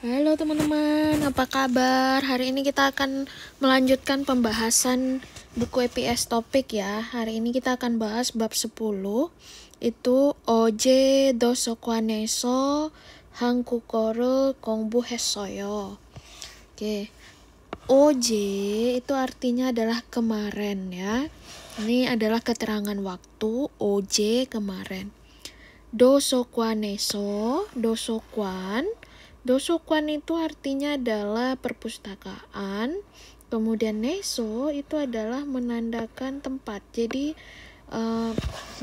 Halo teman-teman, apa kabar? Hari ini kita akan melanjutkan pembahasan buku EPS topik ya. Hari ini kita akan bahas bab 10. Itu Oje Dosokwaneso Hangkukoru Kongbu Hesoyo. Oke. Oje itu artinya adalah kemarin ya. Ini adalah keterangan waktu Oje kemarin. Dosokwan itu artinya adalah perpustakaan. Kemudian neso itu adalah menandakan tempat. Jadi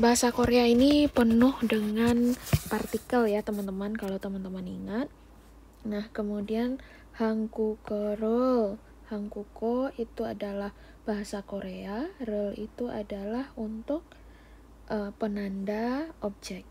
bahasa Korea ini penuh dengan partikel ya teman-teman, kalau teman-teman ingat. Nah, kemudian hangkuko itu adalah bahasa Korea, rel itu adalah untuk penanda objek.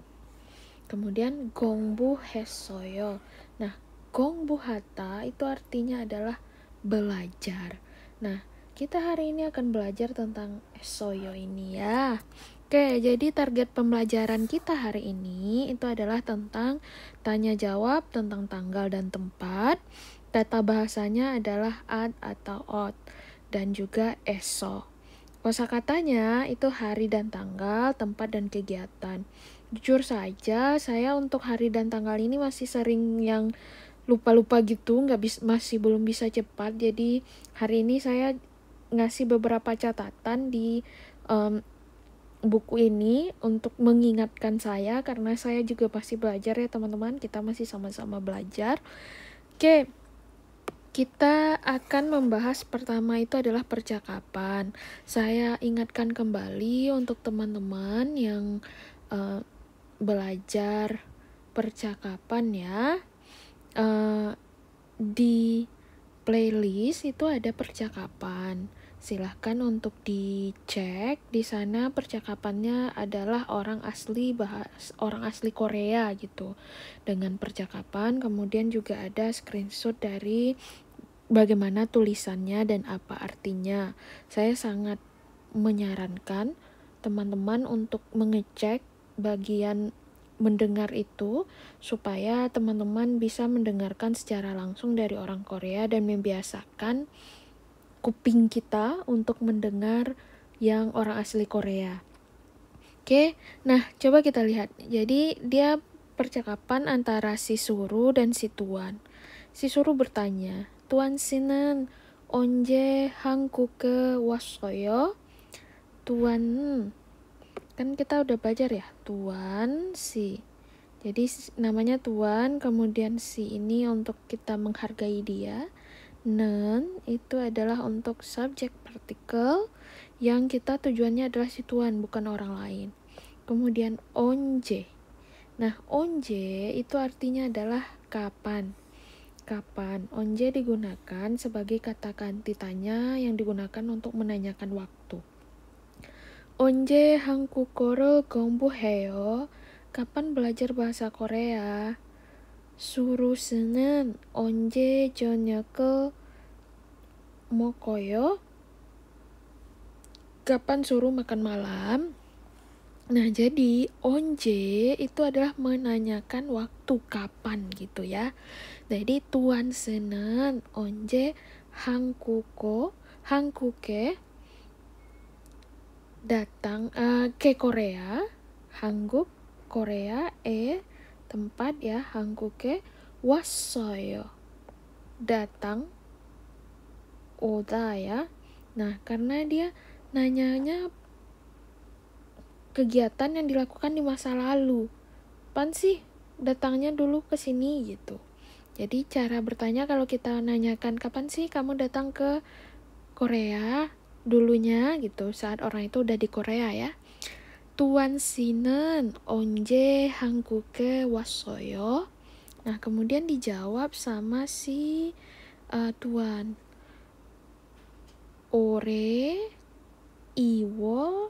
Kemudian gongbu hesoyo. Nah, gongbu hata itu artinya adalah belajar. Nah, kita hari ini akan belajar tentang hesoyo ini ya. Oke, jadi target pembelajaran kita hari ini itu adalah tentang tanya jawab tentang tanggal dan tempat. Data bahasanya adalah ad atau ot dan juga eso. Kosakatanya itu hari dan tanggal, tempat dan kegiatan. Jujur saja, saya untuk hari dan tanggal ini masih sering yang lupa-lupa gitu, masih belum bisa cepat. Jadi hari ini saya ngasih beberapa catatan di buku ini untuk mengingatkan saya, karena saya juga masih belajar ya teman-teman. Kita masih sama-sama belajar. Oke. Kita akan membahas pertama itu adalah percakapan. Saya ingatkan kembali untuk teman-teman yang belajar percakapan ya. Di playlist itu ada percakapan. Silahkan untuk dicek. Di sana percakapannya adalah orang asli Korea gitu. Dengan percakapan, kemudian juga ada screenshot dari bagaimana tulisannya dan apa artinya. Saya sangat menyarankan teman-teman untuk mengecek bagian mendengar itu, supaya teman-teman bisa mendengarkan secara langsung dari orang Korea dan membiasakan kuping kita untuk mendengar yang orang asli Korea. Oke, nah coba kita lihat. Jadi dia percakapan antara si Suru dan si Tuan. Si Suru bertanya, "Tuan 씨는 언제 한국에 왔어요?" Tuan, kan kita udah belajar ya, Tuan si. Jadi namanya Tuan, kemudian si ini untuk kita menghargai dia. Nen itu adalah untuk subjek partikel yang kita tujuannya adalah si Tuan, bukan orang lain. Kemudian onje. Nah, onje itu artinya adalah kapan. Kapan? Onje digunakan sebagai kata ganti tanya yang digunakan untuk menanyakan waktu. Onje 한국어를 공부해요? Kapan belajar bahasa Korea? 수루스는 언제 저녁을 먹어요? Kapan suruh makan malam? Nah, jadi onje itu adalah menanyakan waktu, kapan gitu ya. Jadi Tuan Senen onje Hangkuke datang ke Korea, Hangguk Korea, tempat ya, Hangkuke wassoyo datang, oda ya. Nah, karena dia nanyanya kegiatan yang dilakukan di masa lalu, pan sih datangnya dulu ke sini gitu. Jadi cara bertanya kalau kita nanyakan kapan sih kamu datang ke Korea dulunya gitu, saat orang itu udah di Korea ya. Tuan 씨는 언제 한국에 왔어요? Nah, kemudian dijawab sama si Tuan. 올해 2월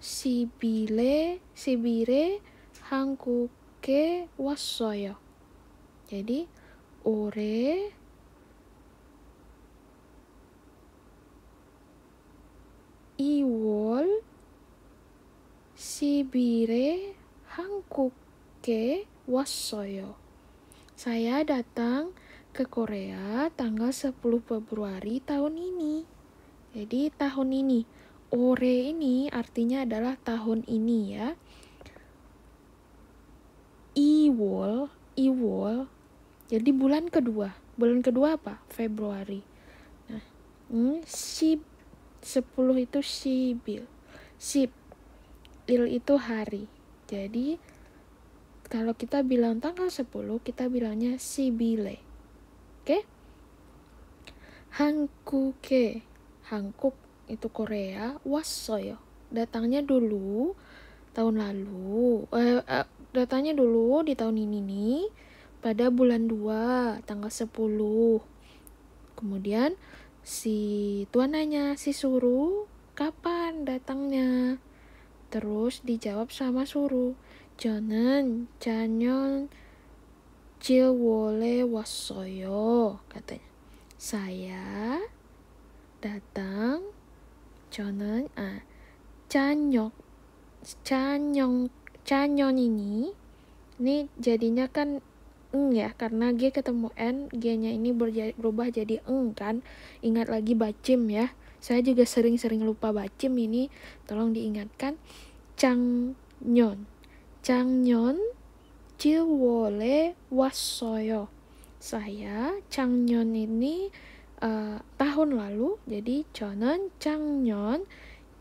10일에 한국에 왔어요. Jadi 올해 2월 10일에 한국에 왔어요. Saya datang ke Korea tanggal 10 Februari tahun ini. Jadi tahun ini. Ore ini artinya adalah tahun ini ya. Iwol. Jadi bulan kedua. Bulan kedua apa? Februari. Nah, 10 itu sibil. Sip. Il itu hari. Jadi kalau kita bilang tanggal 10, kita bilangnya sibile. Oke? Hankuke. Hankook itu Korea. Wassoyo. Datangnya dulu tahun lalu. Datangnya dulu di tahun ini nih. Pada bulan 2, tanggal 10. Kemudian si tuan nanya, si Suru, kapan datangnya? Terus dijawab sama Suru, 저는 작년 10월에 왔어요. katanya. Saya datang, 저는 canyon ini jadinya kan ya, karena G ketemu N, G-nya ini berubah jadi kan. Ingat lagi bacim ya. Saya juga sering-sering lupa bacim ini, tolong diingatkan. Cangnon 10월에 왔어요. Saya 작년 ini tahun lalu, jadi 저는 작년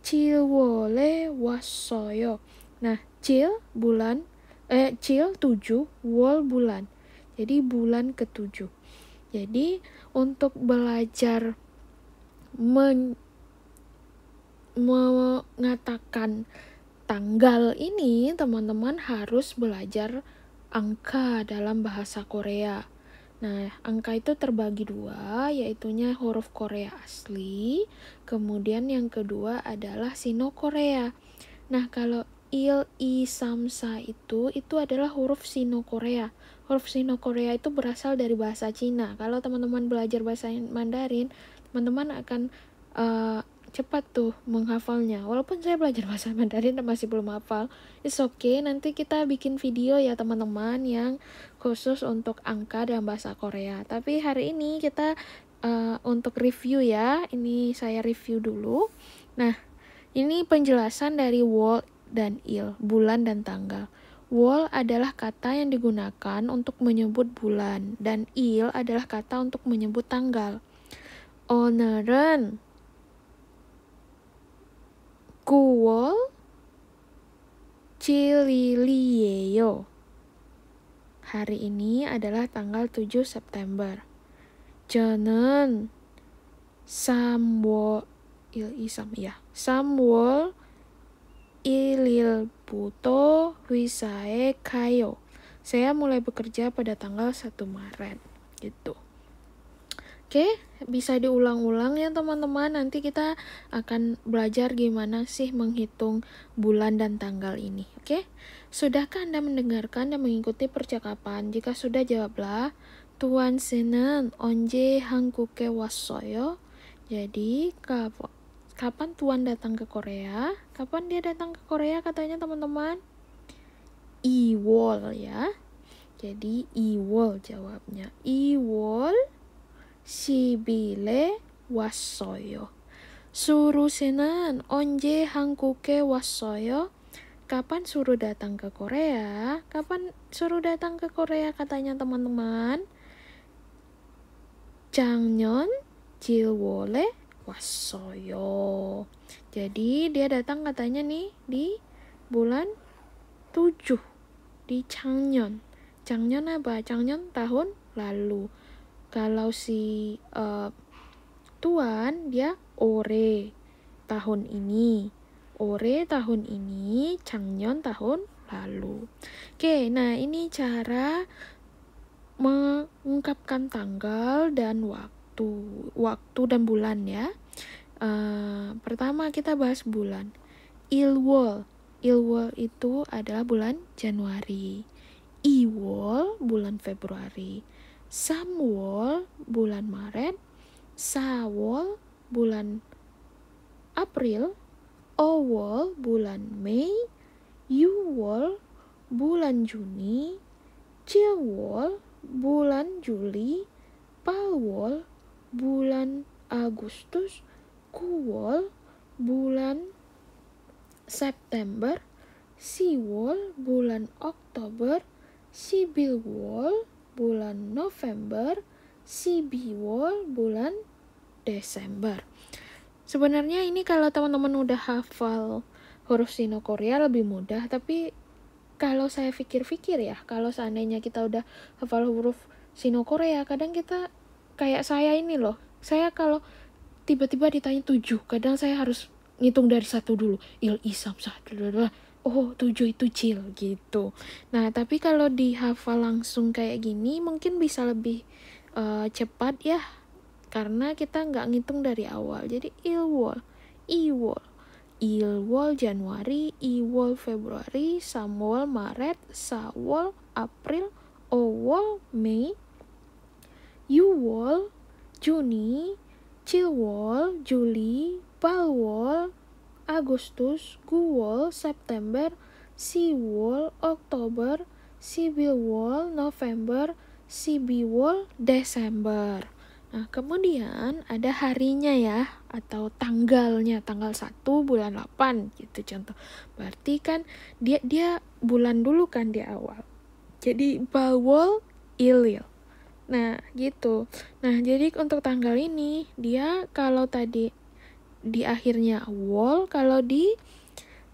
10월에 왔어요. Nah, 7 bulan 7 7, wol bulan. Jadi bulan ke-7. Jadi untuk belajar mengatakan tanggal ini, teman-teman harus belajar angka dalam bahasa Korea. Nah, angka itu terbagi 2, yaitunya huruf Korea asli, kemudian yang kedua adalah Sino Korea. Nah, kalau il, i, samsa itu adalah huruf Sino Korea. Huruf Sino Korea itu berasal dari bahasa Cina. Kalau teman-teman belajar bahasa Mandarin, teman-teman akan cepat tuh menghafalnya. Walaupun saya belajar bahasa Mandarin dan masih belum hafal, it's okay. Nanti kita bikin video ya teman-teman yang khusus untuk angka dalam bahasa Korea. Tapi hari ini kita untuk review ya. Ini saya review dulu. Nah, ini penjelasan dari wol dan il, bulan dan tanggal. Wol adalah kata yang digunakan untuk menyebut bulan, dan il adalah kata untuk menyebut tanggal. 오늘은 9월 7일이에요. Hari ini adalah tanggal 7 September. 저는 3월 1일부터 회사에 가요. Saya mulai bekerja pada tanggal 1 Maret. Gitu. Oke, bisa diulang-ulang ya teman-teman. Nanti kita akan belajar gimana sih menghitung bulan dan tanggal ini. Oke, sudahkah Anda mendengarkan dan mengikuti percakapan? Jika sudah, jawablah. Tuan 씨는 언제 한국에 왔어요? Jadi, kapan Tuan datang ke Korea? Kapan dia datang ke Korea katanya teman-teman? 2월 ya. Jadi 2월 jawabnya. 2월 10일에 왔어요. 수루 씨는 언제 한국에 왔어요? Kapan Suru datang ke Korea? Kapan Suru datang ke Korea katanya teman-teman? 작년 10월에 왔어요. Jadi dia datang katanya nih di bulan 7, di 작년. 작년 apa? 작년 tahun lalu. Kalau si Tuan, dia ore, tahun ini. Ore tahun ini, 작년 tahun lalu. Oke, nah ini cara mengungkapkan tanggal dan waktu dan bulan ya. Pertama kita bahas bulan. Ilwol itu adalah bulan Januari. Iwol bulan Februari. Samwol bulan Maret. Sawol bulan April. Owol bulan Mei. Yuwol bulan Juni. Ciwol bulan Juli, Palwol bulan Agustus, Kuwol bulan September, Siwol bulan Oktober, Sibilwol bulan November, Sibiwol bulan Desember. Sebenarnya ini kalau teman-teman udah hafal huruf Sino-Korea lebih mudah, tapi kalau saya pikir-pikir ya, kalau seandainya kita udah hafal huruf Sino-Korea, kadang kita kayak saya ini loh, saya kalau tiba-tiba ditanya 7, kadang saya harus ngitung dari 1 dulu, il, isam, 1, 2, oh 7 itu cil gitu. Nah tapi kalau dihafal langsung kayak gini mungkin bisa lebih cepat ya, karena kita nggak ngitung dari awal. Jadi ilwol, iwol, ilwol Januari, iwol Februari, samwol Maret, sawol April, owol Mei, yuwol Juni, cilwol Juli, palwol Agustus, guwol September, siwol Oktober, sibilwol November, sibiwol Desember. Nah, kemudian ada harinya ya, atau tanggalnya, tanggal 1 bulan 8 gitu contoh. Berarti kan dia bulan dulu kan di awal. Jadi bawol ilil. Nah, gitu. Nah, jadi untuk tanggal ini dia kalau tadi di akhirnya wol, kalau di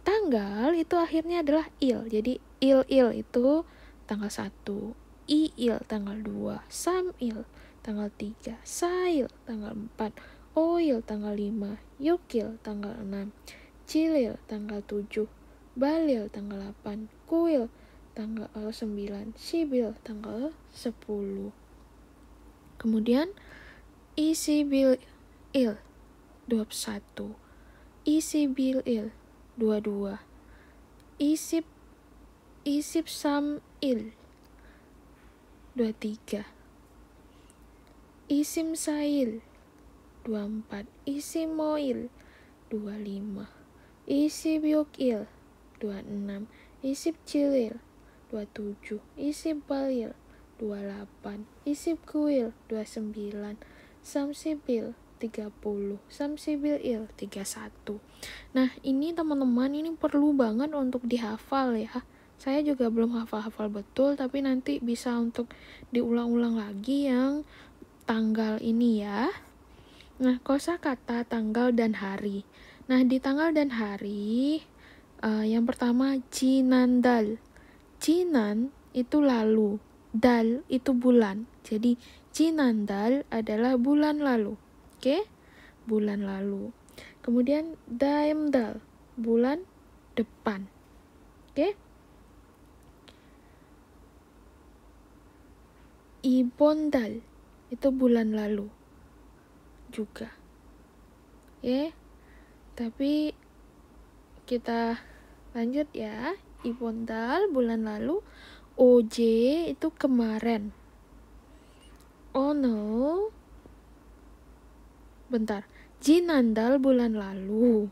tanggal itu akhirnya adalah il. Jadi il itu tanggal 1, il tanggal 2, samil tanggal 3, sail tanggal 4, oil tanggal 5, yukil tanggal 6, cilil tanggal 7, balil tanggal 8, kuil tanggal 9, sibil tanggal 10. Kemudian isibil il 21, isibil il 22, isip sam il 23, isim sail 24, isim moil 25, isip yukil 26, isip cilil 27, isip balil 28, isip kuil 29, samsibil 30, samsibil il 31. Nah ini teman-teman, ini perlu banget untuk dihafal ya. Saya juga belum hafal-hafal betul, tapi nanti bisa untuk diulang-ulang lagi yang tanggal ini ya. Nah, kosakata tanggal dan hari. Nah, di tanggal dan hari, yang pertama jinandal. Jinan itu lalu, dal itu bulan. Jadi jinandal adalah bulan lalu. Oke? Bulan lalu. Kemudian daemdal, bulan depan. Oke? Ibondal itu bulan lalu juga. Oke? Tapi kita lanjut ya. Ibondal bulan lalu, OJ itu kemarin. Ono, bentar, jinandal bulan lalu,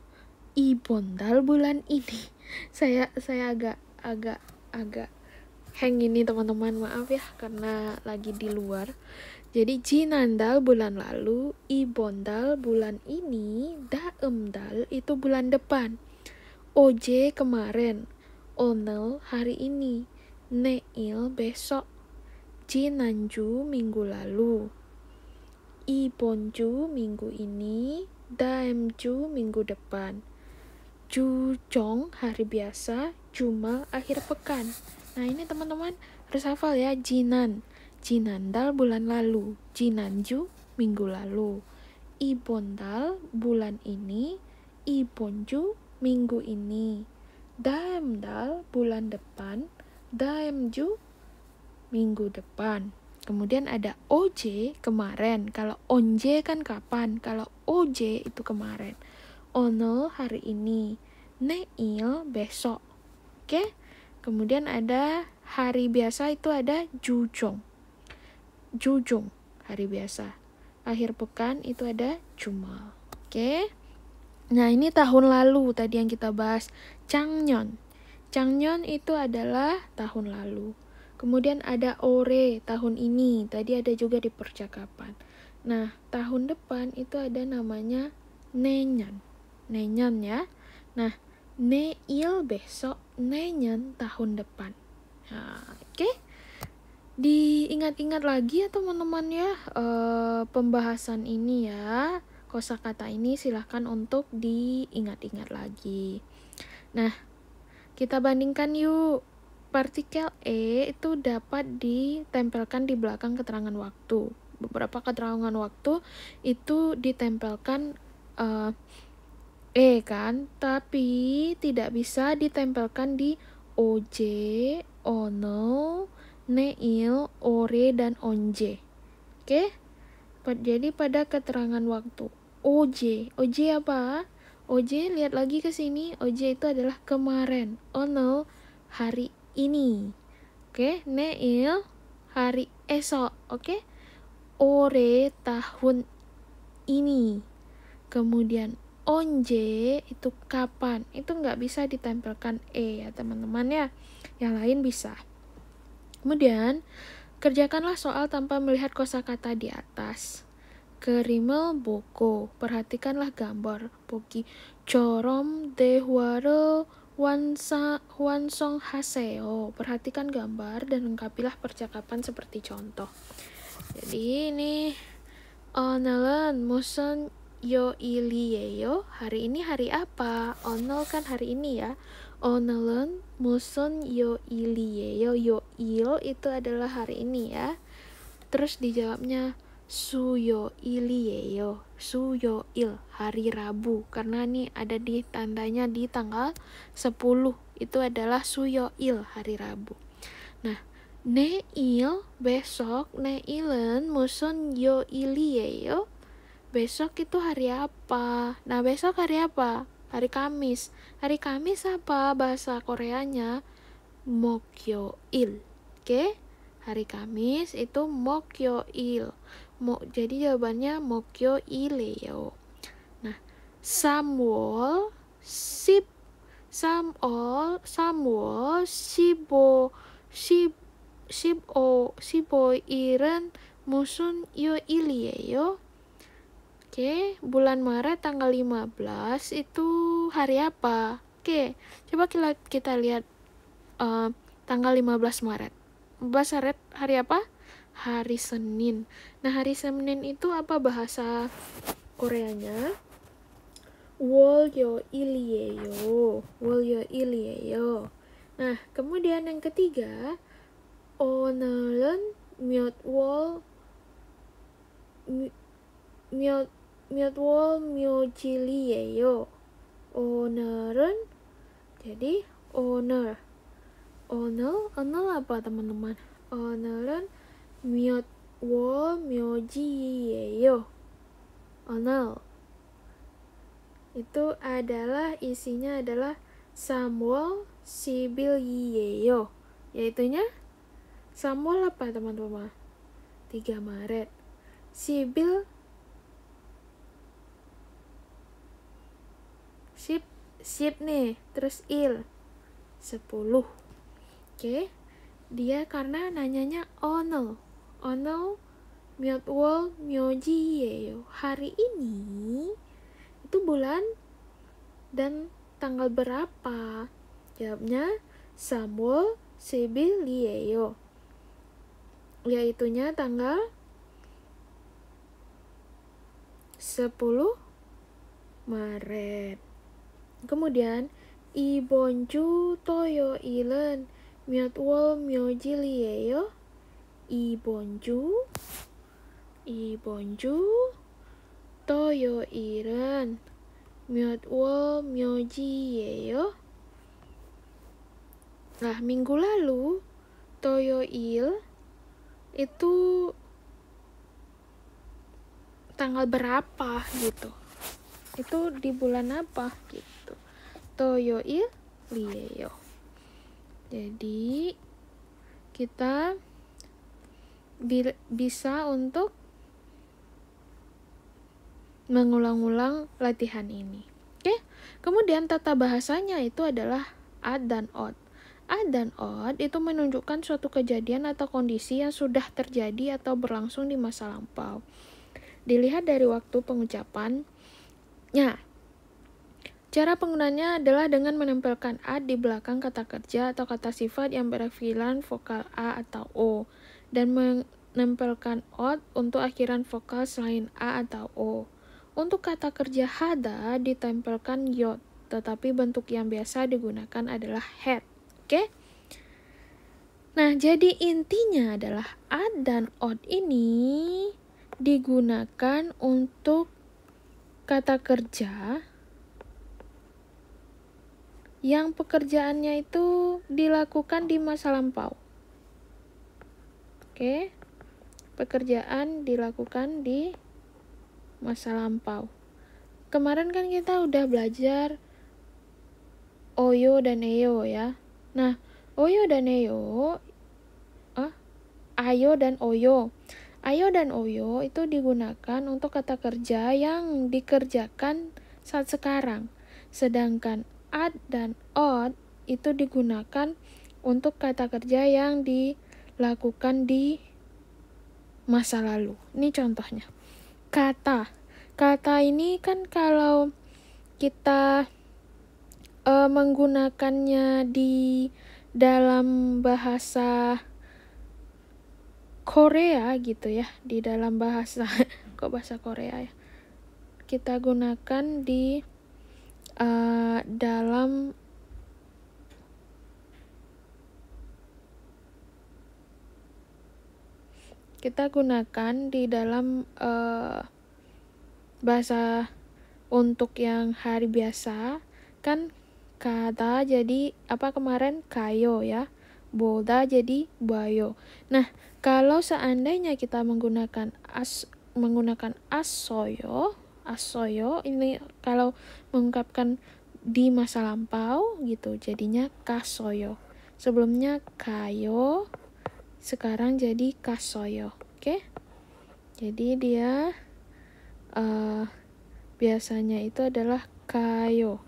ibondal bulan ini. Saya agak hang ini teman-teman, maaf ya karena lagi di luar. Jadi jinandal bulan lalu, ibondal bulan ini, daemdal itu bulan depan, OJ kemarin, onel hari ini, neil besok, jinanju minggu lalu, ibonju minggu ini, daemju minggu depan, jujong hari biasa, jumal akhir pekan. Nah ini teman-teman harus hafal ya. Jinandal bulan lalu, jinanju minggu lalu, ibondal bulan ini, ibonju minggu ini, daemdal bulan depan, daemju minggu depan. Kemudian ada OJ kemarin. Kalau onje kan kapan, kalau OJ itu kemarin. Ono hari ini, neil besok. Oke? Kemudian ada hari biasa itu ada jujong. Jujung hari biasa. Akhir pekan itu ada jumal. Oke? Nah, ini tahun lalu tadi yang kita bahas, Changnyeon. Changnyeon itu adalah tahun lalu. Kemudian ada ore, tahun ini. Tadi ada juga di percakapan. Nah, tahun depan itu ada namanya nenyan. Nenyan ya. Nah, neil besok, nenyan tahun depan. Nah, oke. Diingat-ingat lagi ya teman-teman ya, pembahasan ini ya. Kosakata ini silahkan untuk diingat-ingat lagi. Nah, kita bandingkan yuk. Partikel E itu dapat ditempelkan di belakang keterangan waktu. Beberapa keterangan waktu itu ditempelkan E kan, tapi tidak bisa ditempelkan di OJ, ONO, NEIL, ORE, dan ONJE. Oke? Jadi pada keterangan waktu OJ apa? OJ, lihat lagi ke sini. OJ itu adalah kemarin. ONO, hari ini. Oke, NEIL, hari esok. Oke? ORE, tahun ini. Kemudian ONJE itu kapan? Itu nggak bisa ditempelkan E ya teman-teman ya. Yang lain bisa. Kemudian kerjakanlah soal tanpa melihat kosakata di atas. Kerimel boko, perhatikanlah gambar. Bogi corom dehuaro wansong haseo. Perhatikan gambar dan lengkapilah percakapan seperti contoh. Jadi ini onelan muson yo ilieyo. Hari ini hari apa? Onel kan hari ini ya. Onelan muson yo ilieyo. Yo il itu adalah hari ini ya. Terus dijawabnya suyo ilieyo. Suyo il, hari Rabu. Karena nih ada di tandanya di tanggal 10. Itu adalah suyo il, hari Rabu. Nah, neil besok, neilen muson yo ilieyo. Besok itu hari apa? Nah, besok hari apa? Hari Kamis. Hari Kamis apa bahasa Koreanya? Mokyo-il. Oke? Hari Kamis itu Mokyo-il. Jadi jawabannya Mokyo-ileo. Nah, Samwol Siboiren musun yo ilieyo. Oke, bulan Maret tanggal 15 itu hari apa? Oke, coba kita lihat tanggal 15 Maret. 15 Maret hari apa? Hari Senin. Nah, hari Senin itu apa bahasa Koreanya? Wolyo ilieyo. Wolyo ilieyo. Nah, kemudian yang ketiga, 오늘은 몇 월 며칠이에요. 오늘은 jadi 오늘 apa teman-teman? 오늘은 몇 월 며칠이에요. 오늘 itu adalah isinya adalah 3월 10일이에요. Yaitunya 3월 apa teman-teman? 3 Maret. Sibil sip nih, terus il 10. Oke. Dia karena nanyanya ono 몇 월 며칠이에요. Hari ini itu bulan dan tanggal berapa? Jawabnya 3월 10일이에요. Yaitunya tanggal 10 Maret. Kemudian 이번 주 토요일은 몇 월 며칠이에요? 이번 주 토요일은 몇 월 며칠이에요? Nah, minggu lalu 토요일 itu tanggal berapa gitu. Itu di bulan apa gitu. 토요일 리에요. Jadi kita bisa untuk mengulang-ulang latihan ini. Oke? Kemudian tata bahasanya itu adalah ad dan od. Ad dan od itu menunjukkan suatu kejadian atau kondisi yang sudah terjadi atau berlangsung di masa lampau. Dilihat dari waktu pengucapannya. Cara penggunanya adalah dengan menempelkan ad di belakang kata kerja atau kata sifat yang berakhiran vokal a atau o, dan menempelkan od untuk akhiran vokal selain a atau o. Untuk kata kerja hada ditempelkan yod, tetapi bentuk yang biasa digunakan adalah head. Oke? Nah, jadi intinya adalah ad dan od ini digunakan untuk kata kerja yang pekerjaannya itu dilakukan di masa lampau. Oke? Pekerjaan dilakukan di masa lampau. Kemarin kan kita udah belajar oyo dan eyo ya. Nah, oyo dan eyo, ayo dan oyo. Ayo dan oyo itu digunakan untuk kata kerja yang dikerjakan saat sekarang. Sedangkan ad dan od itu digunakan untuk kata kerja yang dilakukan di masa lalu. Ini contohnya. Kata ini kan kalau kita menggunakannya di dalam bahasa Korea gitu ya, di dalam bahasa kok bahasa Korea ya, kita gunakan di dalam bahasa untuk yang hari biasa kan kata jadi apa kemarin kayo ya, boda jadi bayo. Nah, kalau seandainya kita menggunakan asoyo ini kalau mengungkapkan di masa lampau gitu jadinya kasoyo. Sebelumnya kayo, sekarang jadi kasoyo. Oke? Jadi dia biasanya itu adalah kayo.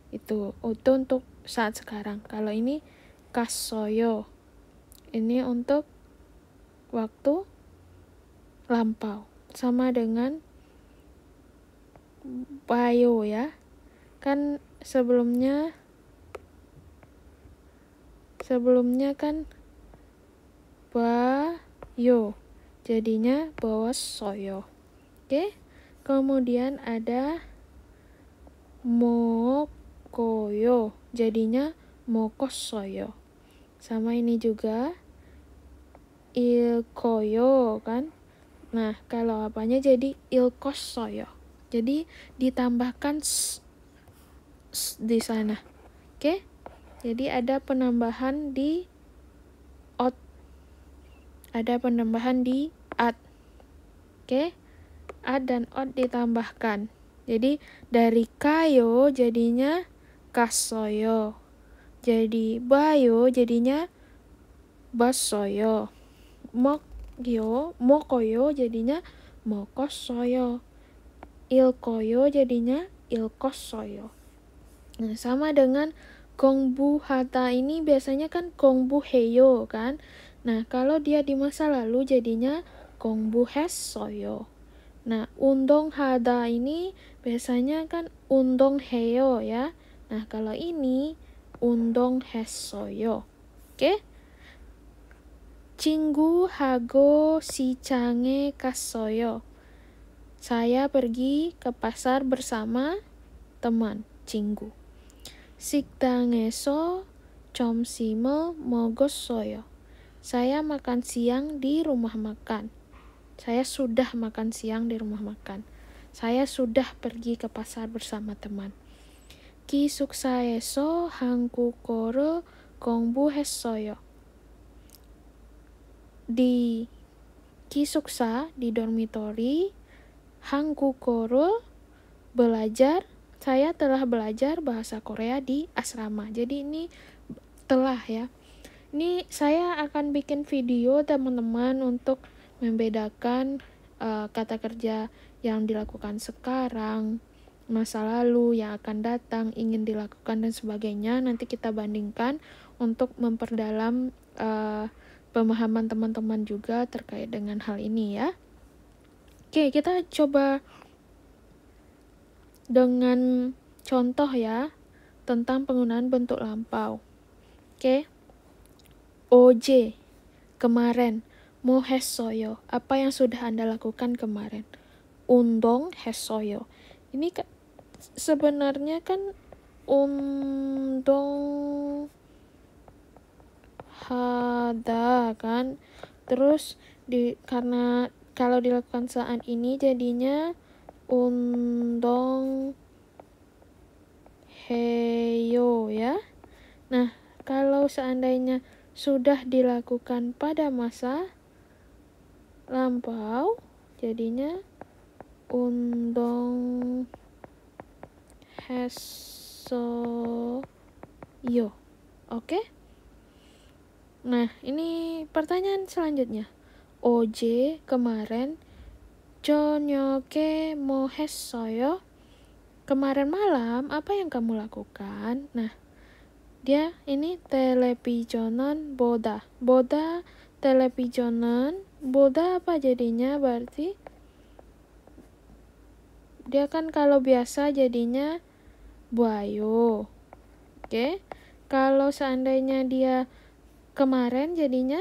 Itu untuk saat sekarang. Kalau ini kasoyo. Ini untuk waktu lampau. Sama dengan bayo ya. Kan sebelumnya kan bayo. Jadinya bawa soyo. Oke? Kemudian ada mokoyo. Jadinya mokosoyo. Sama ini juga ilkoyo kan. Nah, kalau apanya jadi ilkosoyo. Jadi ditambahkan di sana. Oke? Jadi ada penambahan di od. Ada penambahan di ad. Oke? Ad dan od ditambahkan. Jadi dari kayo jadinya kasoyo. Jadi bayo jadinya basoyo. Mokoyo jadinya mokosoyo. Ilkoyo jadinya ilkosoyo. Nah, sama dengan gongbu hata ini biasanya kan gongbu heyo kan. Nah, kalau dia di masa lalu jadinya gongbu hesoyo. Nah, undong hada ini biasanya kan undong heyo ya. Nah, kalau ini undong hesoyo. Oke? Cinggu hago sicange kasoyo. Saya pergi ke pasar bersama teman, cinggu. Sikdangeso 점심을 먹었어요. Saya makan siang di rumah makan. Saya sudah makan siang di rumah makan. Saya sudah pergi ke pasar bersama teman. 기숙사에서 한국어를 공부했어요. Di 기숙사, di dormitory, 한국어를 belajar, saya telah belajar bahasa Korea di asrama. Jadi ini telah ya. Ini saya akan bikin video teman-teman untuk membedakan kata kerja yang dilakukan sekarang, masa lalu, yang akan datang, ingin dilakukan dan sebagainya. Nanti kita bandingkan untuk memperdalam pemahaman teman-teman juga terkait dengan hal ini ya. Oke, kita coba dengan contoh ya tentang penggunaan bentuk lampau. Oke. OJ kemarin mo 했어요. Apa yang sudah Anda lakukan kemarin? 운동 했어요. Ini sebenarnya kan 운동 hada kan. Terus karena kalau dilakukan saat ini jadinya 운동 heyo ya. Nah, kalau seandainya sudah dilakukan pada masa lampau, jadinya 운동 했어요. Oke? Nah, ini pertanyaan selanjutnya. OJ kemarin 저녁에 뭐 했어요? Kemarin malam apa yang kamu lakukan? Nah, dia ini televisionan boda televisionan boda apa jadinya? Berarti dia kan kalau biasa jadinya buayo. Oke. Kalau seandainya dia kemarin jadinya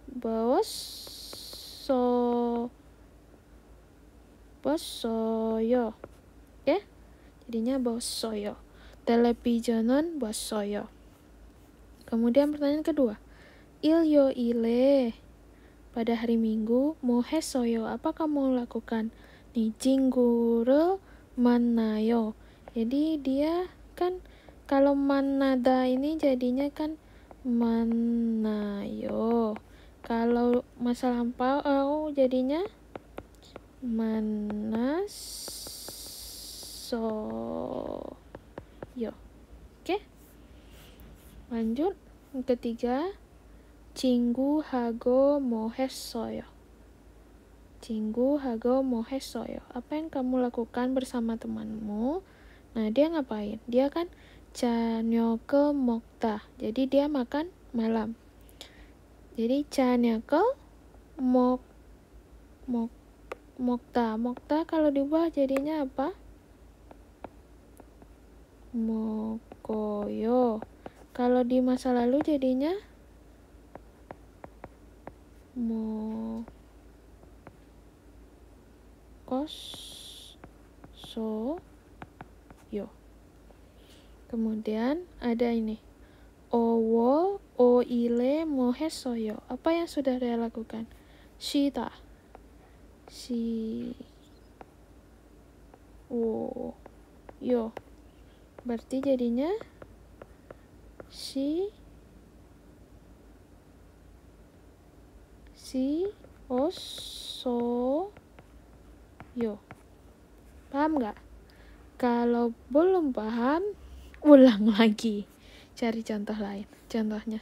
bosoyo. Oke? Jadinya bosoyo. Televisionan bosoyo. Kemudian pertanyaan kedua. 일요일에 pada hari Minggu 뭐 했어요? Apa kamu lakukan? nih 친구를 만나요. Jadi dia kan kalau 만나다 ini jadinya kan 만나요. Kalau masa lampau jadinya 만났어요. Oke? Lanjut. Yang ketiga, 친구하고 뭐 했어요? 친구하고 뭐 했어요? Apa yang kamu lakukan bersama temanmu? Nah, dia ngapain? Dia kan 저녁을 먹다. Jadi dia makan malam. Jadi 저녁을 먹다. 먹다 kalau diubah jadinya apa? 먹어요. Kalau di masa lalu jadinya 먹었어요. Kemudian ada ini. 오일에 뭐 했어요? Apa yang sudah dia lakukan? 쉬다. yo. Berarti jadinya yo. Paham nggak? Kalau belum paham, ulang lagi. Cari contoh lain. Contohnya,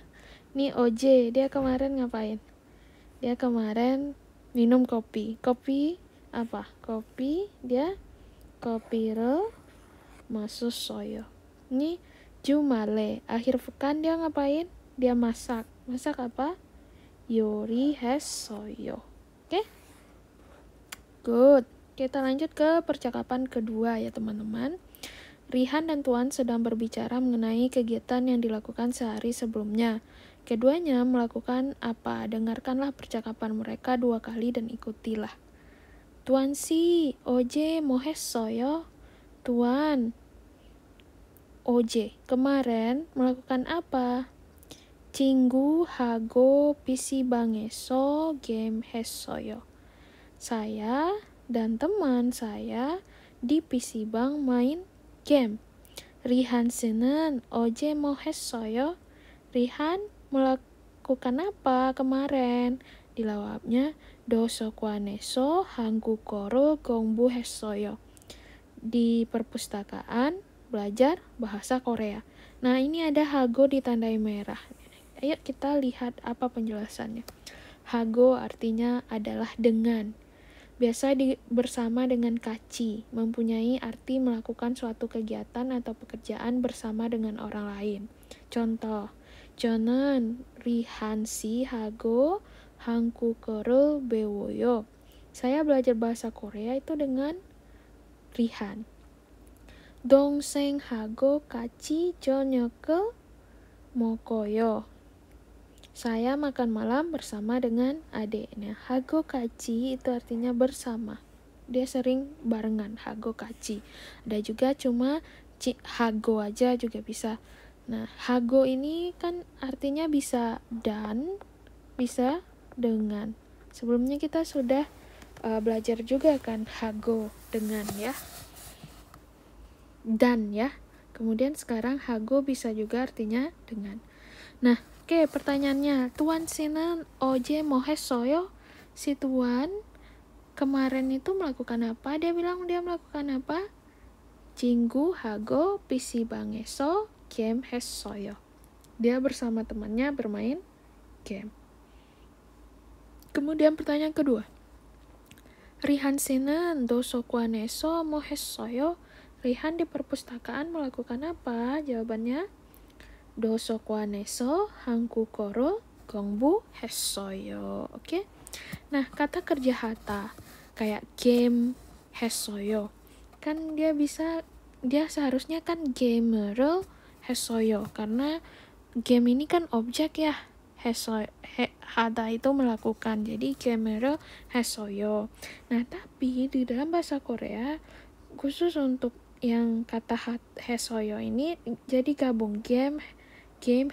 nih OJ, dia kemarin ngapain? Dia kemarin minum kopi. Kopi apa? Kopi, dia kopi를 마셨어요. Ini jumale, akhir pekan dia ngapain? Dia masak. Masak apa? 요리했어요. Oke? Good. Kita lanjut ke percakapan kedua ya teman-teman. Rihan dan Tuan sedang berbicara mengenai kegiatan yang dilakukan sehari sebelumnya. Keduanya melakukan apa? Dengarkanlah percakapan mereka 2 kali dan ikutilah. Tuan si, 어제 뭐 했어요? Tuan, OJ kemarin melakukan apa? 친구하고 PC방에서 game 했어요. Saya dan teman saya di PC방 main game. Rihan 씨는 어제 뭐 했어요? Rihan melakukan apa kemarin? Dijawabnya 도서관에서 한국어를 공부했어요. Di perpustakaan belajar bahasa Korea. Nah, ini ada hago ditandai merah. Ayo kita lihat apa penjelasannya. Hago artinya adalah dengan. biasa bersama dengan kaci, mempunyai arti melakukan suatu kegiatan atau pekerjaan bersama dengan orang lain. Contoh, 저는 리한 씨하고 한국어를 배워요. Saya belajar bahasa Korea itu dengan Rihan. 동생하고 같이 저녁을 먹어요. Saya makan malam bersama dengan adiknya. Hago kaci itu artinya bersama. Dia sering barengan, hago kaci. Ada juga cuma hago aja juga bisa. Nah, hago ini kan artinya bisa dan, bisa dengan. Sebelumnya kita sudah belajar juga kan hago dengan ya. Dan ya. Kemudian sekarang hago bisa juga artinya dengan. Nah, oke, pertanyaannya, Tuan 씨는 어제 뭐 했어요? Si Tuan kemarin itu melakukan apa? Dia bilang dia melakukan apa? 친구하고 PC방에서 game 했어요. Dia bersama temannya bermain game. Kemudian pertanyaan kedua. Rihan 씨는 도서관에서 뭐 했어요? Rihan di perpustakaan melakukan apa? Jawabannya 도서관에서 한국어로 공부했어요. Oke? Nah, kata kerja hata kayak game 했어요. Kan dia seharusnya kan gamer을 했어요. Karena game ini kan objek ya. hata itu melakukan. Jadi gamer을 했어요. Nah, tapi di dalam bahasa Korea khusus untuk yang kata 했어요 ini jadi gabung game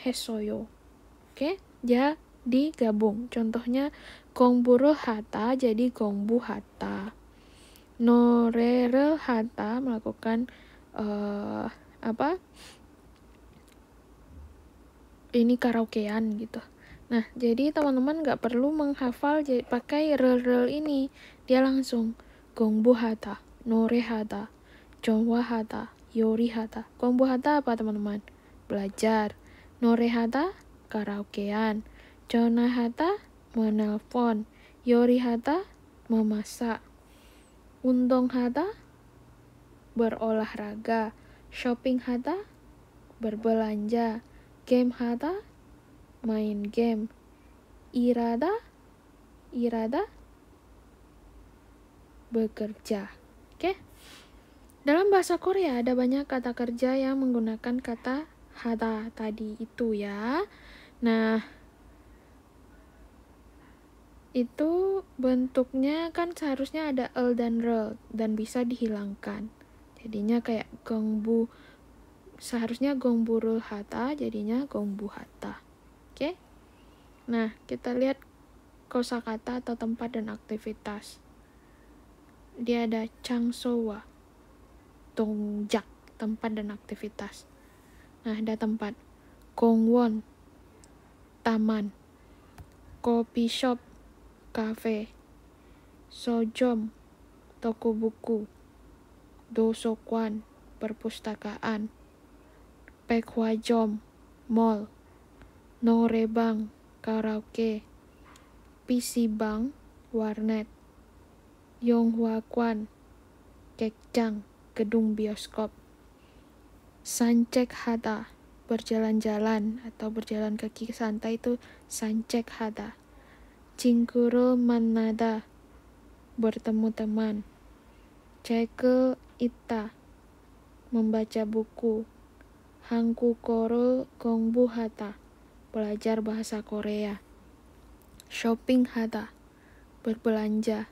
했어요. Oke? Ya digabung. Contohnya 공부를 하다 jadi 공부 하다. 노래를 하다 melakukan ini karaokean gitu. Nah, jadi teman-teman nggak perlu menghafal pakai rel ini. Dia langsung 공부하다, 노래하다, 좋아하다, 요리하다. 공부하다 apa teman-teman? Belajar. 노래하다 karaokean. 전화하다 menelpon. 요리하다 memasak. 운동하다 berolahraga. shopping하다 berbelanja. game하다 main game. irada bekerja. Oke? Dalam bahasa Korea ada banyak kata kerja yang menggunakan kata hata tadi itu ya. Nah, itu bentuknya kan seharusnya ada el dan rel dan bisa dihilangkan. Jadinya kayak seharusnya gongburul hata jadinya gongbu hata. Oke? Nah, kita lihat kosakata atau tempat dan aktivitas. Dia ada changsowa, dongjak, tempat dan aktivitas. Nah, ada tempat. 공원, taman. Coffee shop, cafe. Sojom, toko buku. Dosokwon, perpustakaan. Baekhyun, mall. Norebang, karaoke. PC방, warnet. Yonghwakwon, gekjang, gedung bioskop. 산책하다, berjalan-jalan atau berjalan kaki santai itu 산책하다. 친구를 만나다, bertemu teman. 책을 읽다, membaca buku. 한국어를 공부하다, belajar bahasa Korea. shopping하다, berbelanja.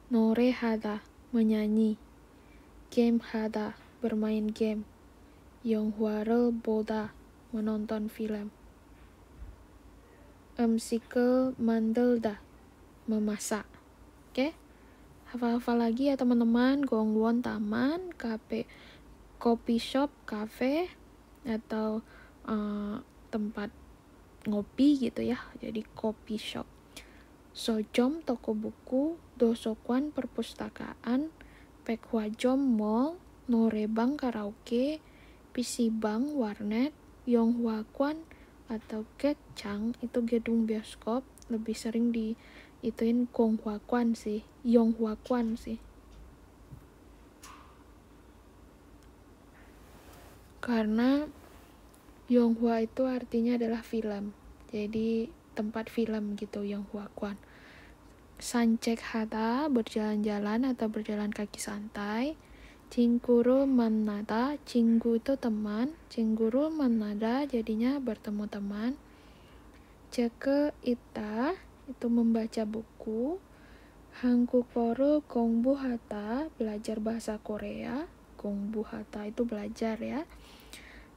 노래하다, menyanyi. game하다, bermain game. 영화를 보다, menonton film. 음식을 만들다, memasak. Oke? Hafal-hafal lagi ya teman-teman. Gongwon taman, coffee shop, cafe, atau tempat ngopi gitu ya. Jadi coffee shop. Sojom toko buku, dosokwon perpustakaan, baekhyun mall, norebang karaoke, PC방 warnet, yonghwakwon atau gekjang itu gedung bioskop, lebih sering ituin Konghwakwon sih, Yonghwakwon sih. Karena Yonghwa itu artinya adalah film. Jadi tempat film gitu Yonghwakwon. Sanchek hata, berjalan-jalan atau berjalan kaki santai. Cingkuru mannada, cinggu itu teman. Cingguru mannada jadinya bertemu teman. Ceke ita, itu membaca buku. Hankukoru gongbu hata, belajar bahasa Korea. Gongbu hata itu belajar ya.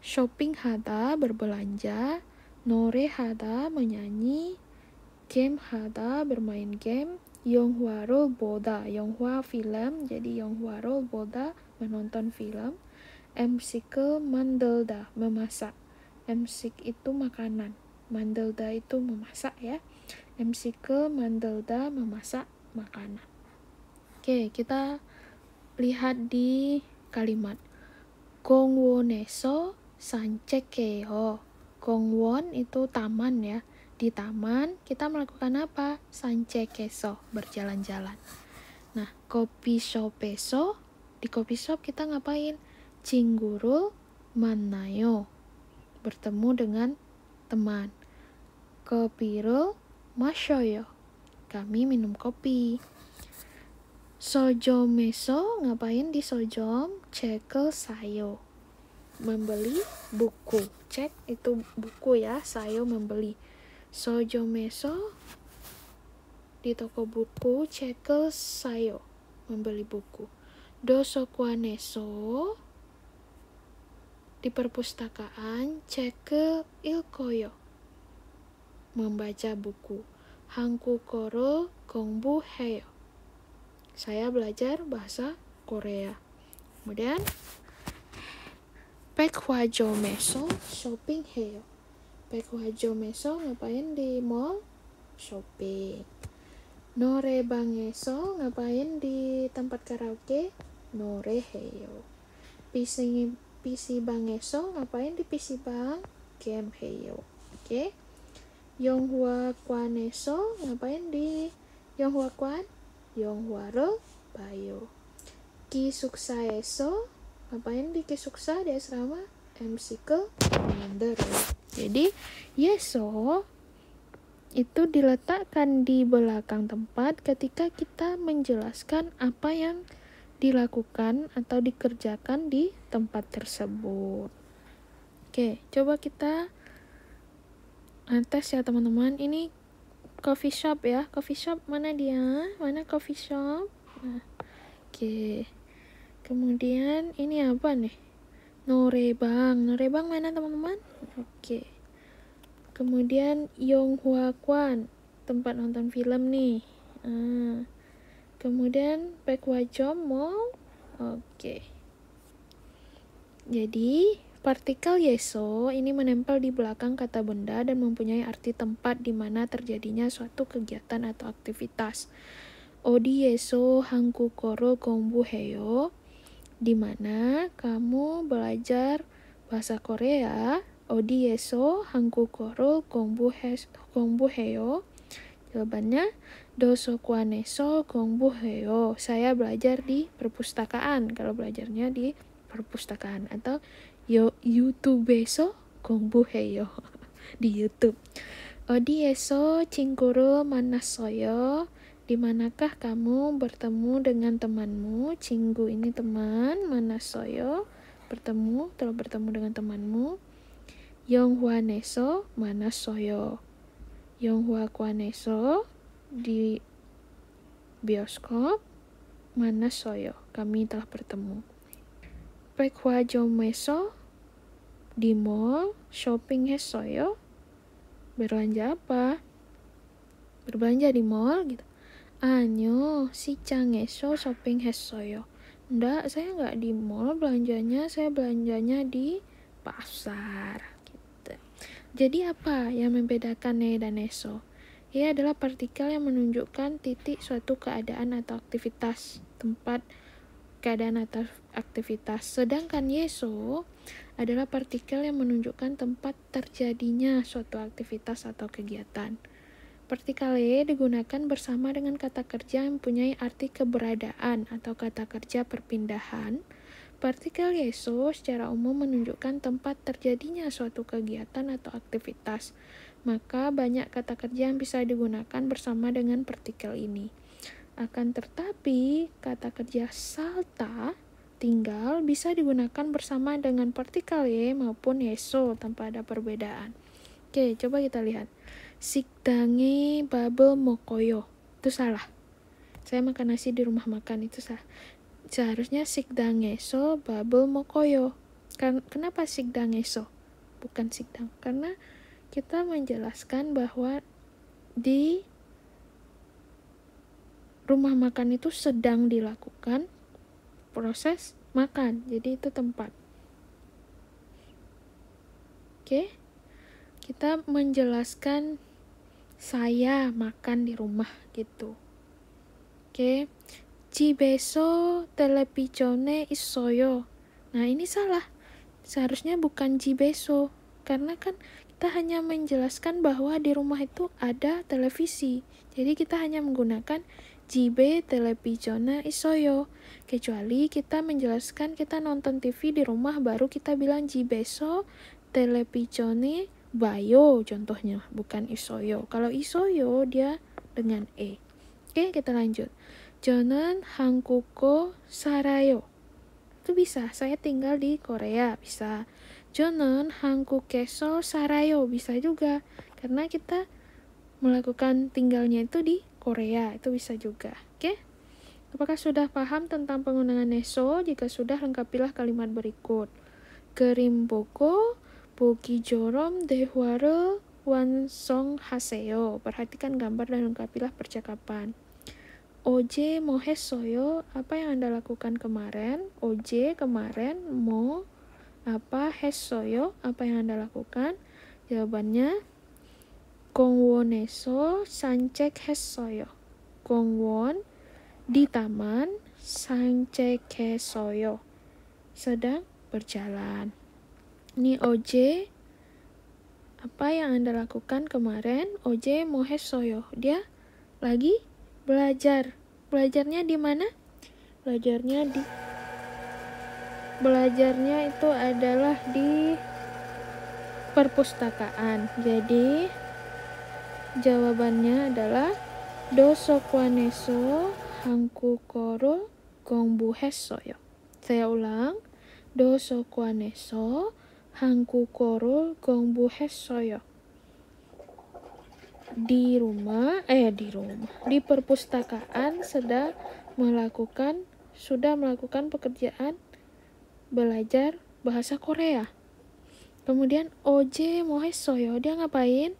Shopping hada, berbelanja. Nore hada, menyanyi. Game hada, bermain game. Yonghwaru boda, Yonghwa film, jadi Yonghwaru boda, menonton film. Emsike mandelda, memasak. Emsik itu makanan, mandelda itu memasak ya. Emsike mandelda, memasak makanan. Oke, kita lihat di kalimat. Gongwoneso sanchekeyo. Gongwon itu taman ya. Di taman kita melakukan apa? Sanchekeso, berjalan-jalan. Nah, kopi shopeso, di kopi shop kita ngapain? Cingguru mannayo, bertemu dengan teman. Kopiru mashoyo, kami minum kopi. Sojomeso, ngapain di sojom? Cekel sayo, membeli buku. Cek itu buku ya, sayo membeli. Sojomeso, di toko buku. Cekel sayo, membeli buku. Dosokwaneso, di perpustakaan. Cekel ilkoyo, membaca buku. Hankukoro gongbu heyo, saya belajar bahasa Korea. Kemudian Pekwhajomeso, shopping heyo. Pekwhajomeso, ngapain di mall? Shopping. Norebangeso, ngapain di tempat karaoke? Nore heyo. PC bangeso, ngapain di PC bang? Game heyo. Oke. Yonghwa kwaneso, ngapain di Yonghwa kwan? Yonghwaru bayo. Kisuksaeso, ngapain di Kisuksa, di asrama? Emsike mandere. Jadi yeso itu diletakkan di belakang tempat ketika kita menjelaskan apa yang dilakukan atau dikerjakan di tempat tersebut. Oke, coba kita tes ya teman-teman. Ini coffee shop ya. Coffee shop mana dia? Mana coffee shop? Nah, oke. Kemudian ini apa nih? Norebang. Norebang mana teman-teman? Oke. Kemudian Yonghwakwon, tempat nonton film nih. Kemudian Pekwajom Mall. Oke. Jadi partikel yeso ini menempel di belakang kata benda dan mempunyai arti tempat di mana terjadinya suatu kegiatan atau aktivitas. Odi yeso hankukoro gongbu heyo, di mana kamu belajar bahasa Korea. Odi yeso hankukoro gongbu heyo. Jawabannya dosokwaneso gongbu heyo. Saya belajar di perpustakaan. Kalau belajarnya di perpustakaan. Atau YouTubeeso gongbu heyo, di YouTube. Odieso cingkuru manasoyo, di manakah kamu bertemu dengan temanmu? Cinggu ini teman, manasoyo telah bertemu dengan temanmu. Yonghwaneso manasoyo. Yonghwakwaneso, di bioskop. Manasoyo, kami telah bertemu. Pekwhajomeso, di mall. Shopping hesoyo, berbelanja apa? Berbelanja di mall gitu. Anyo sicangeso shopping hesoyo. Enggak, saya enggak di mall belanjanya, saya belanjanya di pasar gitu. Jadi apa yang membedakan ne dan eso? Ia adalah partikel yang menunjukkan titik suatu keadaan atau aktivitas, tempat keadaan atau aktivitas. Sedangkan yeso adalah partikel yang menunjukkan tempat terjadinya suatu aktivitas atau kegiatan. Partikel e digunakan bersama dengan kata kerja yang mempunyai arti keberadaan atau kata kerja perpindahan. Partikel yeso secara umum menunjukkan tempat terjadinya suatu kegiatan atau aktivitas. Maka banyak kata kerja yang bisa digunakan bersama dengan partikel ini. Akan tetapi, kata kerja salta tinggal bisa digunakan bersama dengan partikel ye maupun yeso tanpa ada perbedaan. Oke, coba kita lihat. Sikdange babel mokoyo. Itu salah. Saya makan nasi di rumah makan, itu salah. Seharusnya sikdangeso babel mokoyo. Kenapa sikdangeso? Bukan sikdang. Karena kita menjelaskan bahwa di rumah makan itu sedang dilakukan proses makan. Jadi itu tempat. Oke. Kita menjelaskan saya makan di rumah gitu. Oke. Jibeso televisione isoyo. Nah, ini salah. Seharusnya bukan jibeso. Karena kan kita hanya menjelaskan bahwa di rumah itu ada televisi. Jadi kita hanya menggunakan jibe televisione isoyo. Kecuali kita menjelaskan kita nonton TV di rumah baru kita bilang jibeso televisione bayo contohnya, bukan isoyo. Kalau isoyo dia dengan e. Oke, kita lanjut. 저는 한국어 살아요. Itu bisa, saya tinggal di Korea, bisa. 저는 한국에서 살아요, bisa juga. Karena kita melakukan tinggalnya itu di Korea, itu bisa juga. Oke? Apakah sudah paham tentang penggunaan neso? Jika sudah, lengkapilah kalimat berikut. 그림 보고 보기처럼 대화를 완성하세요. Perhatikan gambar dan lengkapilah percakapan. Oje mo 했어요? Apa yang Anda lakukan kemarin? Oje kemarin, mo apa, 했어요? Apa yang Anda lakukan? Jawabannya 공원에서 산책했어요. 공원 di taman, 산책했어요. Sedang berjalan. Ini oje, apa yang Anda lakukan kemarin? Oje mo 했어요. Dia lagi belajar. Belajarnya di mana? Belajarnya itu adalah di perpustakaan. Jadi jawabannya adalah 도서관에서 한국어를 공부했어요. Saya ulang. 도서관에서 한국어를 공부했어요. Di perpustakaan sudah melakukan pekerjaan belajar bahasa Korea. Kemudian oje mo 했어요. Dia ngapain?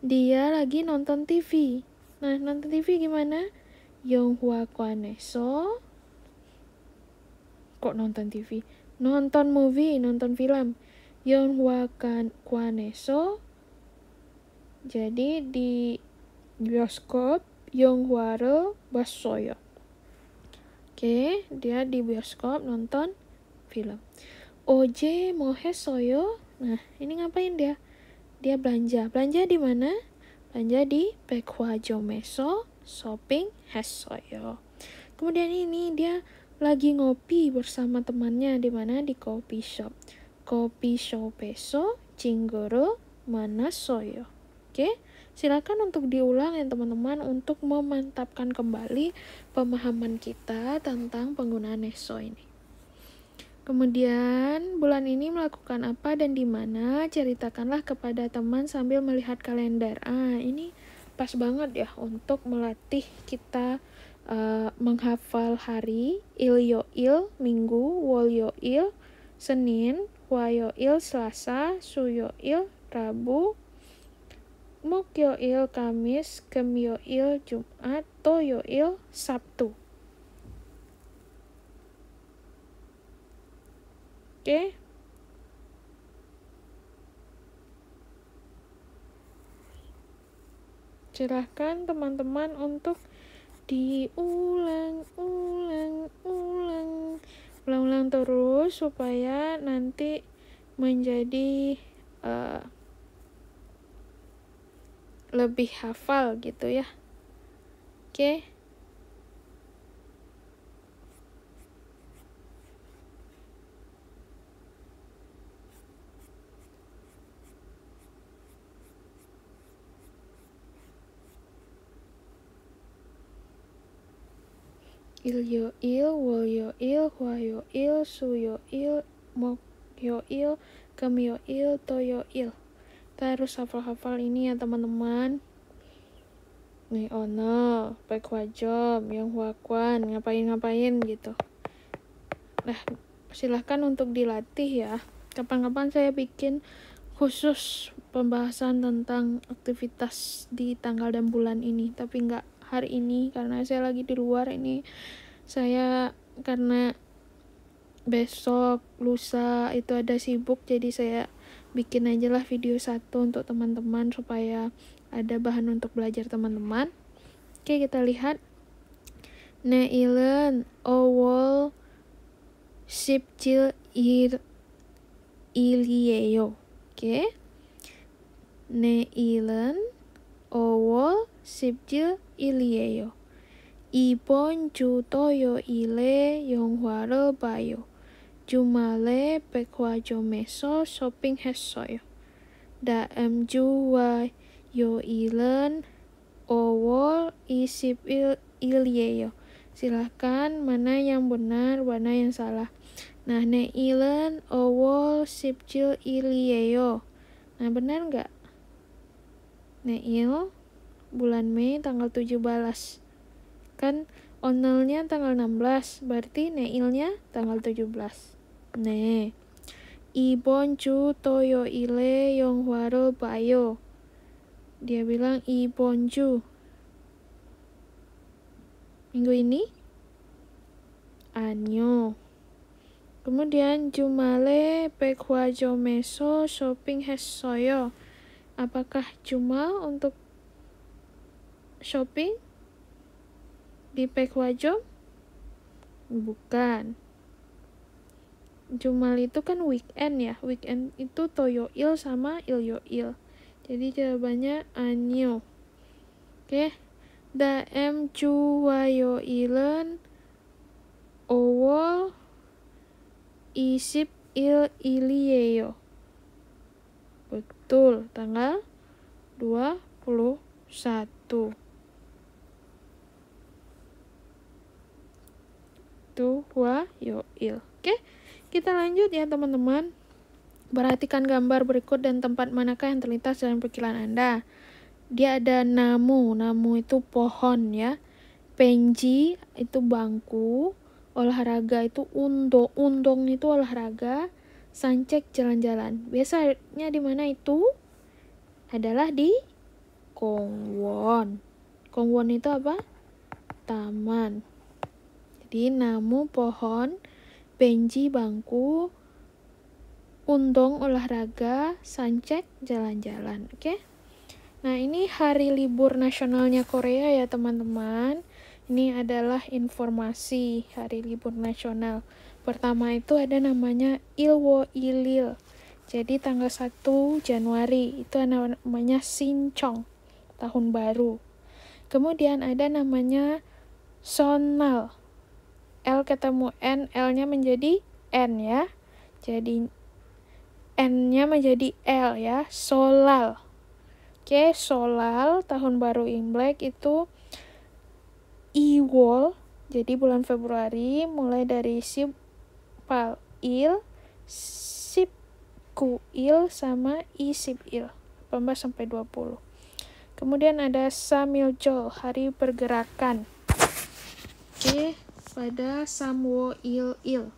Dia lagi nonton TV. Nah, nonton TV gimana? 영화관에서 kok nonton TV? Nonton movie, nonton film. 영화관에서 jadi di bioskop 영화를 봤어요. Oke, dia di bioskop nonton film. Oje mo 했어요? Nah, ini ngapain dia? Dia belanja. Belanja di mana? Belanja di 백화점에서 shopping 했어요. Kemudian ini dia lagi ngopi bersama temannya di mana? Di coffee shop. Coffee shop에서 친구를 만났어요. Oke, silakan untuk diulang ya teman-teman untuk memantapkan kembali pemahaman kita tentang penggunaan neso ini. Kemudian bulan ini melakukan apa dan di mana? Ceritakanlah kepada teman sambil melihat kalender. Ini pas banget ya untuk melatih kita menghafal hari. Ilyoil Minggu, Wolyoil Senin, Wayoil Selasa, Suyoil Rabu, Mokyoil Kamis, Kemyoil Jumat, Toyoil Sabtu. Oke. Silahkan teman-teman untuk ulang terus supaya nanti menjadi lebih hafal gitu ya. Oke. Il yo il, wo yo il, hua yo il, su yo il, mok yo il, kem yo il, to yo il. Kita harus hafal-hafal ini ya teman-teman. Nih ono, baik wajom, yang huakuan, ngapain-ngapain gitu. Nah, silahkan untuk dilatih ya. Kapan-kapan saya bikin khusus pembahasan tentang aktivitas di tanggal dan bulan ini, tapi nggak hari ini karena saya lagi di luar. Ini saya karena besok lusa itu ada sibuk, jadi saya bikin aja lah video satu untuk teman-teman supaya ada bahan untuk belajar teman-teman. Oke, kita lihat. Neilen owol sipcil ilieyo. Oke. Neilen owol sipcil ilieyo. 이번 주 토요일에 영화를 봐요. 주말에 백화점에서 쇼핑했어요. 다음 주 화요일은 5월 20일이에요. Silahkan mana yang benar, mana yang salah. Nah, neil은 5월 17일이에요. Nah, benar nggak? Neil bulan Mei tanggal 17. Kan onelnya tanggal 16, berarti neilnya tanggal 17. 네. 이번 주 토요일에 영화를 봐요. Dia bilang 이번 주. Minggu ini? 아니요. Kemudian 주말에 백화점에서 쇼핑했어요. Apakah jumal untuk shopping di Pekwajom? Bukan. Jumal itu kan weekend ya. Weekend itu toyoil sama ilyoil. Jadi jawabannya anyo. Oke. Daem juwayoilen owol isip ilieyo. Betul, tanggal 21. Tuwayoil. Oke, kita lanjut ya teman-teman. Perhatikan gambar berikut dan tempat manakah yang terlintas dalam pikiran Anda. Dia ada namu itu pohon ya. Penji itu bangku. Olahraga itu undong itu olahraga. Sancek jalan-jalan. Biasanya di mana itu? Adalah di Kongwon. Kongwon itu apa? Taman. Jadi namu pohon, benji bangku, undong olahraga, sancek jalan-jalan. Oke? Nah, ini hari libur nasionalnya Korea ya teman-teman. Ini adalah informasi hari libur nasional. Pertama itu ada namanya Ilwo-ilil. Jadi tanggal 1 Januari itu namanya Sinchong, tahun baru. Kemudian ada namanya Sonal. L ketemu N, L-nya menjadi N ya. Jadi N-nya menjadi L ya, Solal. Oke, Solal, tahun baru Imlek itu Iwol, jadi bulan Februari, mulai dari Sipal-il, Sipku-il, sama Isip-il, 18 sampai 20. Kemudian ada Samil-jol, hari pergerakan. Oke, pada Samwo-il-il,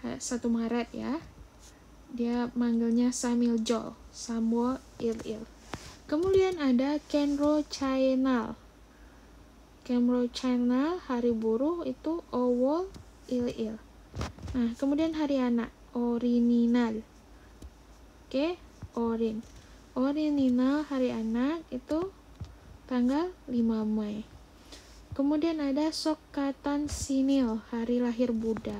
1 Maret ya. Dia manggilnya Samil-jol, Samwo-il-il. Kemudian ada Kenro Chainal. Kenro Chainal, hari buruh itu Owo-il-il. Nah, kemudian hari anak, Orininal. Oke, Orin. Orininal, hari anak itu tanggal 5 Mei. Kemudian ada Sokatan Sinil, hari lahir Buddha.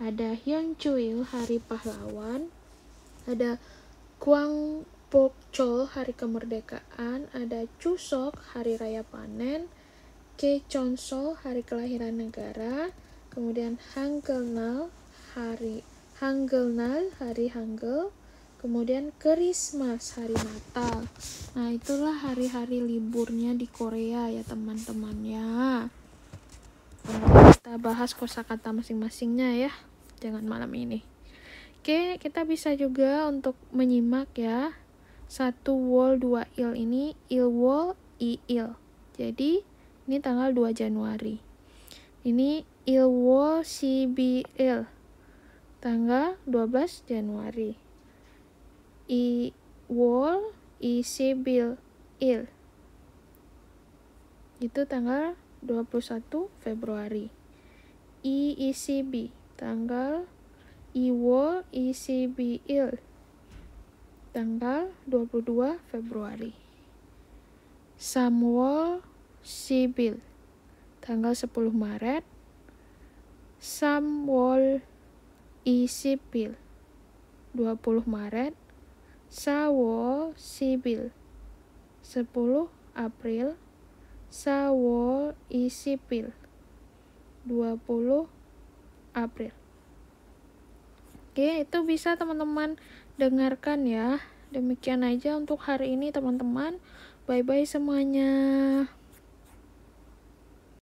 Ada Hyunchuil, hari pahlawan. Ada Kwang Pokchol, hari kemerdekaan, ada Chuseok, hari raya panen, Kechonsol, hari kelahiran negara, kemudian Hanggeulnal, hari Hangul, kemudian Christmas, hari Natal. Nah, itulah hari-hari liburnya di Korea ya teman-teman ya. Kita bahas kosakata masing-masingnya ya, jangan malam ini. Oke, kita bisa juga untuk menyimak ya. 1 wol 2 il ini ilwol iil. Jadi ini tanggal 2 Januari. Ini ilwol sibil tanggal 12 Januari. Iwol isibil il itu tanggal 21 Februari. ICB tanggal Iwol ICBIL tanggal 22 Februari. Samwol Sibil tanggal 10 Maret. Samwol Isipil 20 Maret. Sawol Sibil 10 April. Sawol Isipil 20 April. Oke, itu bisa teman-teman dengarkan ya. Demikian aja untuk hari ini teman-teman. Bye-bye semuanya.